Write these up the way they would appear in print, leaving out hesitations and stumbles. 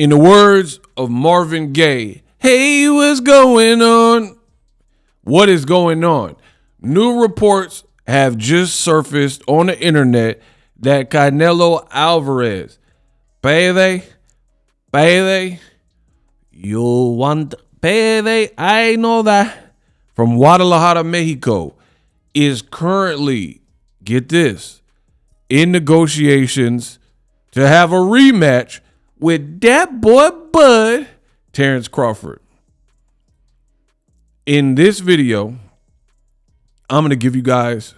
In the words of Marvin Gaye, hey, what's going on? What is going on? New reports have just surfaced on the internet that Canelo Alvarez, baby, you want baby, I know that, from Guadalajara, Mexico, is currently, get this, in negotiations to have a rematch with that boy Bud, Terence Crawford. In this video, I'm going to give you guys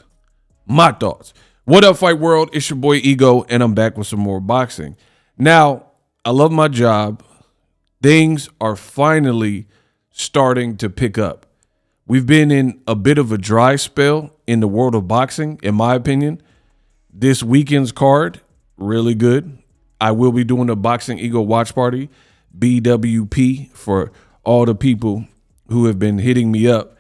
my thoughts. What up, Fight World? It's your boy Ego, and I'm back with some more boxing. Now, I love my job. Things are finally starting to pick up. We've been in a bit of a dry spell in the world of boxing, in my opinion. This weekend's card, really good. I will be doing a Boxing Ego watch party, BWP, for all the people who have been hitting me up.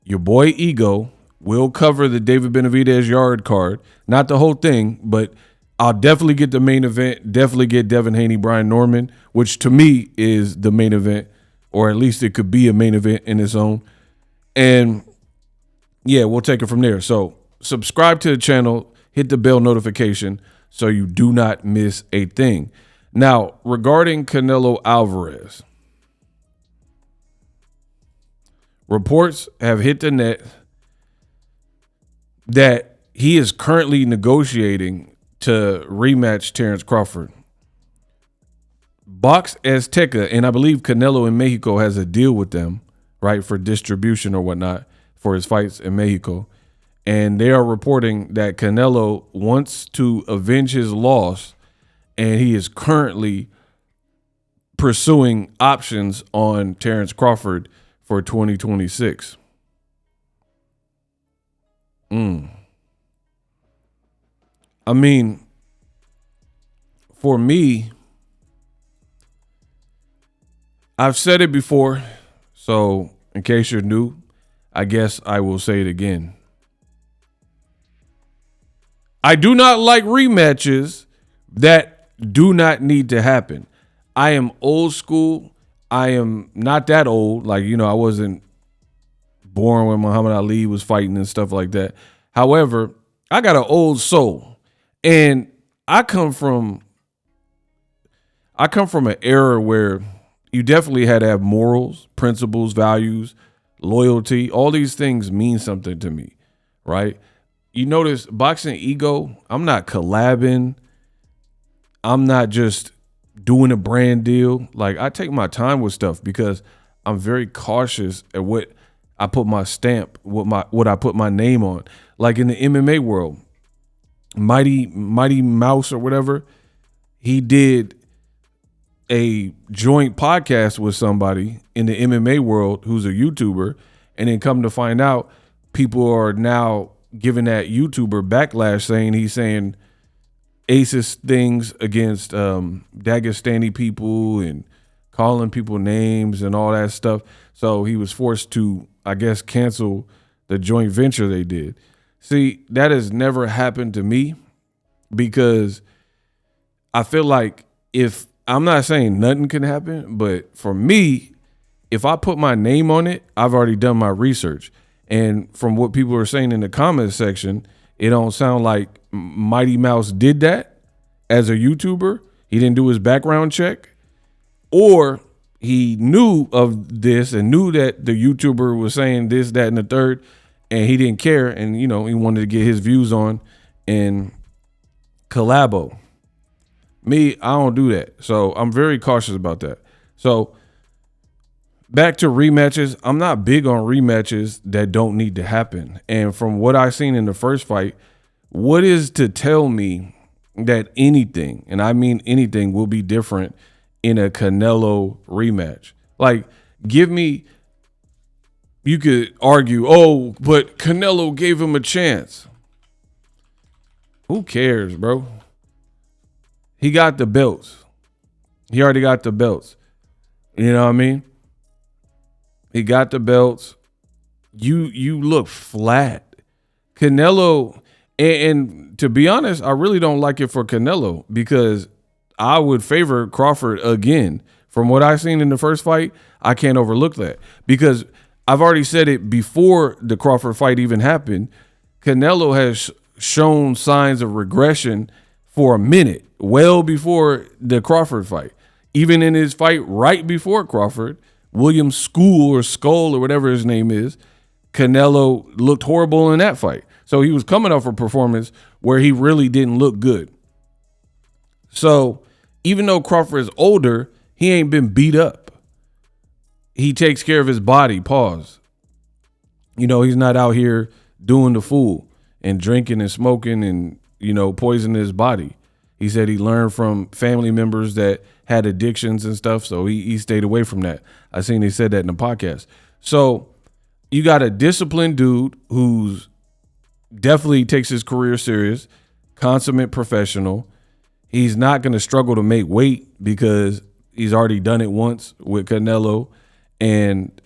Your boy Ego will cover the David Benavidez yard card. Not the whole thing, but I'll definitely get the main event, definitely get Devin Haney, Brian Norman, which to me is the main event, or at least it could be a main event in its own. And yeah, we'll take it from there. So subscribe to the channel, hit the bell notification so you do not miss a thing. Now, regarding Canelo Alvarez, reports have hit the net that he is currently negotiating to rematch Terence Crawford. Box Azteca, and I believe Canelo in Mexico has a deal with them, right, for distribution or whatnot for his fights in Mexico. And they are reporting that Canelo wants to avenge his loss, and he is currently pursuing options on Terence Crawford for 2026. I mean, for me, I've said it before, so in case you're new, I guess I will say it again. I do not like rematches that do not need to happen. I am old school. I am not that old. Like, you know, I wasn't born when Muhammad Ali was fighting and stuff like that. However, I got an old soul, and I come from an era where you definitely had to have morals, principles, values, loyalty. All these things mean something to me, right? You notice Boxing Ego, I'm not collabing. I'm not just doing a brand deal. Like, I take my time with stuff because I'm very cautious at what I put my stamp, what I put my name on. Like in the MMA world, Mighty Mouse or whatever, he did a joint podcast with somebody in the MMA world who's a YouTuber, and then come to find out, people are now giving that YouTuber backlash, saying he's saying racist things against Dagestani people and calling people names and all that stuff. So he was forced to, I guess, cancel the joint venture they did. See, that has never happened to me, because I feel like, if I'm not saying nothing can happen, but for me, if I put my name on it, I've already done my research. And from what people are saying in the comments section, it don't sound like Mighty Mouse did that as a YouTuber. He didn't do his background check, or he knew of this and knew that the YouTuber was saying this, that, and the third, and he didn't care. And, you know, he wanted to get his views on and collabo. Me, I don't do that. So I'm very cautious about that. So back to rematches. I'm not big on rematches that don't need to happen. And from what I've seen in the first fight, what is to tell me that anything, and I mean anything, will be different in a Canelo rematch? Like, give me, you could argue, oh, but Canelo gave him a chance. Who cares, bro? He got the belts. He already got the belts. You know what I mean? He got the belts. You look flat. Canelo, and to be honest, I really don't like it for Canelo, because I would favor Crawford again. From what I've seen in the first fight, I can't overlook that because I've already said it before the Crawford fight even happened. Canelo has shown signs of regression for a minute, well before the Crawford fight. Even in his fight right before Crawford, William Skull or whatever his name is, Canelo looked horrible in that fight. So he was coming off a performance where he really didn't look good. So even though Crawford is older, he ain't been beat up. He takes care of his body, pause. You know, he's not out here doing the fool and drinking and smoking and, you know, poisoning his body. He said he learned from family members that had addictions and stuff, so he stayed away from that. I seen he said that in the podcast. So you got a disciplined dude who's definitely takes his career serious, consummate professional. He's not going to struggle to make weight because he's already done it once with Canelo, and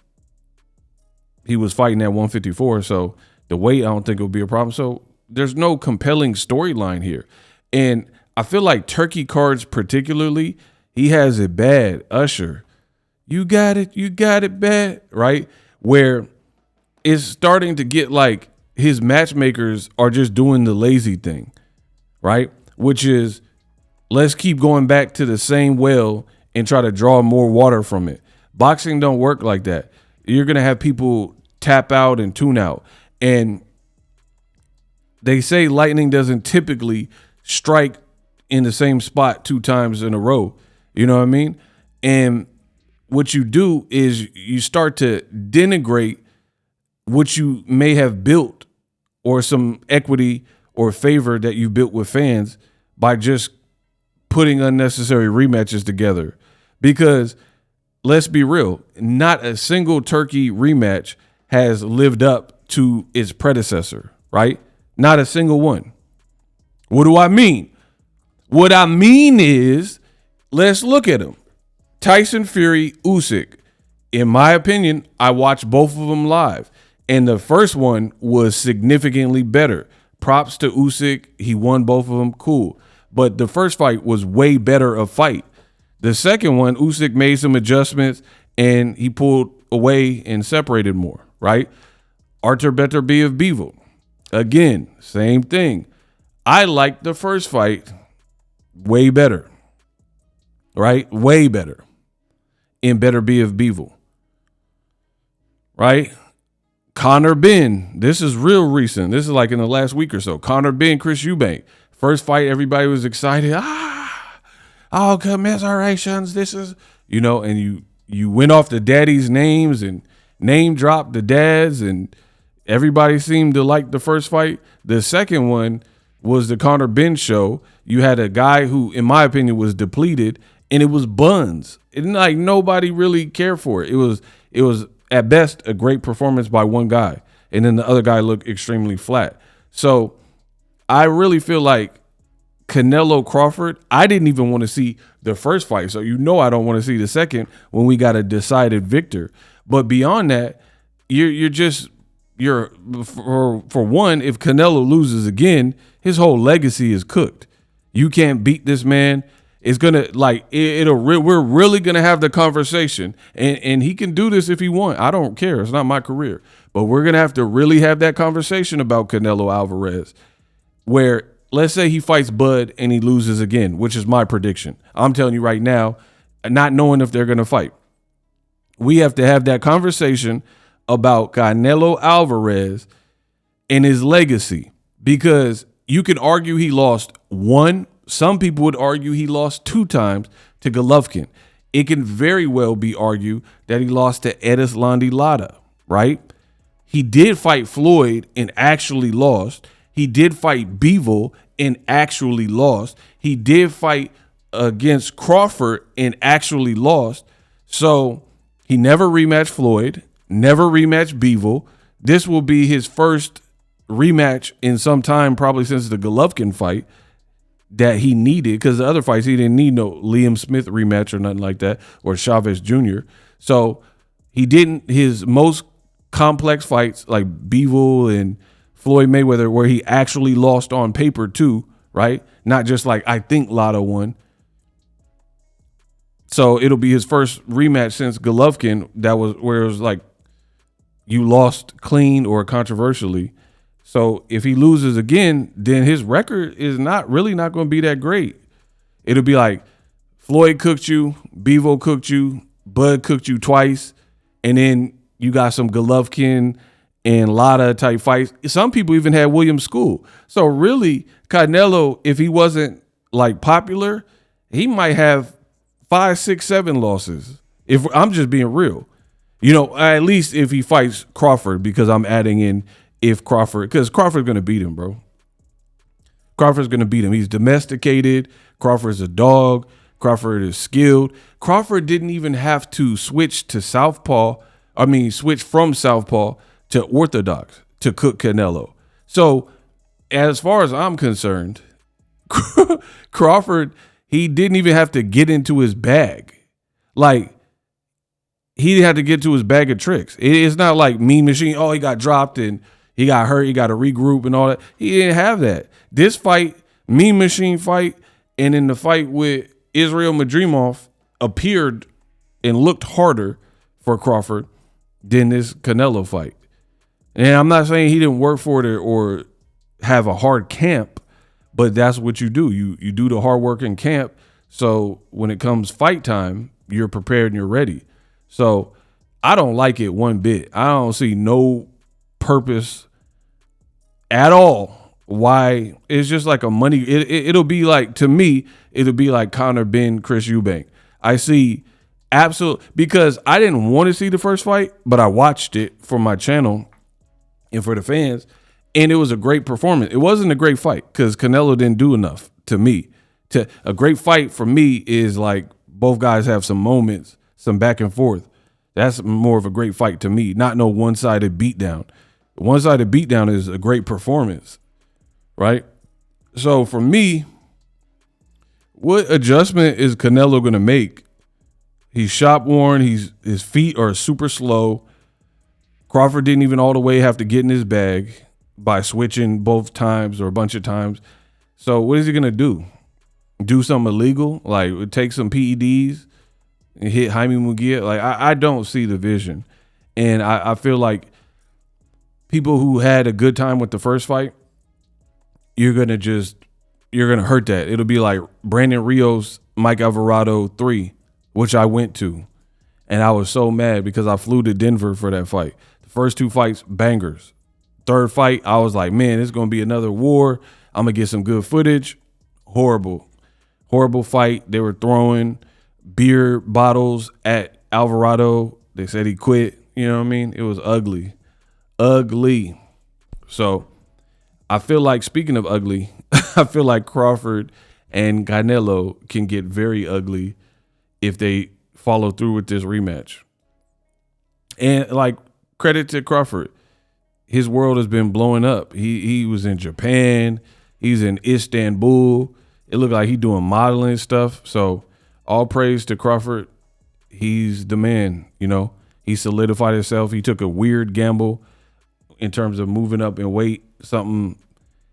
he was fighting at 154. So the weight, I don't think will be a problem. So there's no compelling storyline here. And I feel like Turkey Cards particularly, he has it bad. Usher, you got it bad, right? Where it's starting to get like his matchmakers are just doing the lazy thing, right? Which is, let's keep going back to the same well and try to draw more water from it. Boxing don't work like that. You're going to have people tap out and tune out. And they say lightning doesn't typically strike in the same spot 2 times in a row. You know what I mean? And what you do is you start to denigrate what you may have built or some equity or favor that you built with fans by just putting unnecessary rematches together. Because let's be real, not a single Turkey rematch has lived up to its predecessor, right? Not a single one. What do I mean? What I mean is, let's look at them. Tyson Fury, Usyk. In my opinion, I watched both of them live, and the first one was significantly better. Props to Usyk. He won both of them. Cool. But the first fight was way better a fight. The second one, Usyk made some adjustments, and he pulled away and separated more, right? Artur Beterbiev. Again, same thing. I liked the first fight way better, right? Way better in Beterbiev, right? Conor Ben, this is real recent. This is like in the last week or so. Conor Ben, Chris Eubank. First fight, everybody was excited. Oh, commiserations. This is, you know, and you went off the daddies' names and name dropped the dads, and everybody seemed to like the first fight. The second one was the Conor Ben show. You had a guy who, in my opinion, was depleted, and it was buns. And like nobody really cared for it. It was at best a great performance by one guy, and then the other guy looked extremely flat. So I really feel like Canelo Crawford, I didn't even want to see the first fight. So you know I don't want to see the second when we got a decided victor. But beyond that, for one, if Canelo loses again, his whole legacy is cooked. You can't beat this man. It's gonna we're really gonna have the conversation, and he can do this if he wants. I don't care. It's not my career, but we're gonna have to really have that conversation about Canelo Alvarez, where let's say he fights Bud and he loses again, which is my prediction. I'm telling you right now, not knowing if they're gonna fight. We have to have that conversation about Canelo Alvarez and his legacy, because you can argue he lost one. Some people would argue he lost 2 times to Golovkin. It can very well be argued that he lost to Erislandy Lara, right? He did fight Floyd and actually lost. He did fight Bivol and actually lost. He did fight against Crawford and actually lost. So he never rematched Floyd, never rematched Bivol. This will be his first rematch in some time, probably since the Golovkin fight that he needed, because the other fights he didn't need no Liam Smith rematch or nothing like that, or Chavez Jr. So he didn't, his most complex fights like Bivol and Floyd Mayweather, where he actually lost on paper too, right? Not just like I think Lotto won. So it'll be his first rematch since Golovkin. That was where it was like you lost clean or controversially. So if he loses again, then his record is not going to be that great. It'll be like Floyd cooked you, Bevo cooked you, Bud cooked you twice, and then you got some Golovkin and Lada type fights. Some people even had William School. So really, Canelo, if he wasn't like popular, he might have 5, 6, 7 losses. If I'm just being real, at least if he fights Crawford, because I'm adding in because Crawford's going to beat him, bro. Crawford's going to beat him. He's domesticated. Crawford's a dog. Crawford is skilled. Crawford didn't even have to switch from southpaw to orthodox to cook Canelo. So as far as I'm concerned, Crawford, he didn't even have to get into his bag. Like, he had to get to his bag of tricks. It's not like Mean Machine, he got dropped and he got hurt, he got to regroup and all that. He didn't have that. This fight, Mean Machine fight, and in the fight with Israel Madrimov appeared and looked harder for Crawford than this Canelo fight. And I'm not saying he didn't work for it or have a hard camp, but that's what you do. You do the hard work in camp. So when it comes fight time, you're prepared and you're ready. So I don't like it one bit. I don't see no purpose at all why. It's just like a money. It'll be like, to me, it'll be like Conor Ben, Chris Eubank. I see because I didn't want to see the first fight, but I watched it for my channel and for the fans, and it was a great performance. It wasn't a great fight because Canelo didn't do enough to me. A great fight for me is like both guys have some moments, some back and forth. That's more of a great fight to me, not no one-sided beatdown. One-sided beatdown is a great performance, right? So for me, what adjustment is Canelo going to make? He's shop worn. His feet are super slow. Crawford didn't even all the way have to get in his bag by switching both times or a bunch of times. So what is he going to do? Do something illegal? Like take some PEDs and hit Jaime Munguia? Like I don't see the vision. And I feel like people who had a good time with the first fight, you're going to hurt that. It'll be like Brandon Rios, Mike Alvarado 3, which I went to. And I was so mad because I flew to Denver for that fight. The first 2 fights, bangers. Third fight, I was like, man, it's going to be another war. I'm going to get some good footage. Horrible fight. They were throwing beer bottles at Alvarado. They said he quit. You know what I mean? It was ugly. So I feel like, speaking of ugly, I feel like Crawford and Canelo can get very ugly if they follow through with this rematch. And like, credit to Crawford. His world has been blowing up. He was in Japan. He's in Istanbul. It looked like he's doing modeling stuff. So all praise to Crawford. He's the man, He solidified himself. He took a weird gamble in terms of moving up in weight.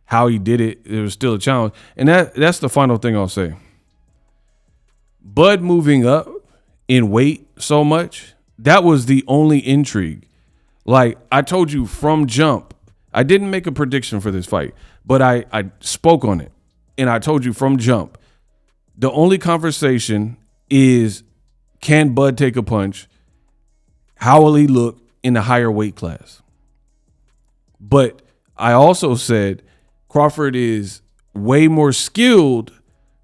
How he did it, it was still a challenge. And that's the final thing I'll say. Bud moving up in weight so much, that was the only intrigue. Like I told you from jump, I didn't make a prediction for this fight, but I spoke on it. And I told you from jump, the only conversation is, can Bud take a punch? How will he look in the higher weight class? But I also said Crawford is way more skilled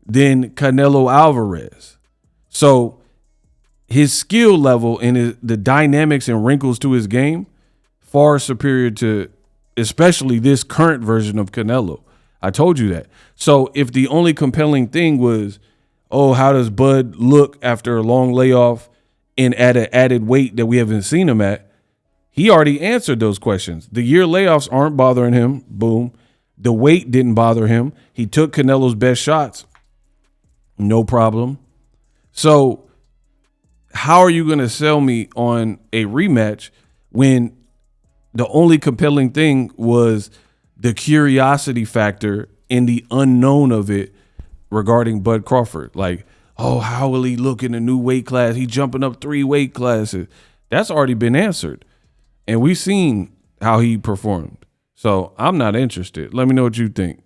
than Canelo Alvarez. So his skill level and the dynamics and wrinkles to his game far superior to especially this current version of Canelo. I told you that. So if the only compelling thing was, how does Bud look after a long layoff and at an added weight that we haven't seen him at? He already answered those questions. The year layoffs aren't bothering him. Boom. The weight didn't bother him. He took Canelo's best shots. No problem. So how are you going to sell me on a rematch when the only compelling thing was the curiosity factor and the unknown of it regarding Bud Crawford? Like, oh, how will he look in a new weight class? He jumping up 3 weight classes. That's already been answered. And we've seen how he performed. So I'm not interested. Let me know what you think.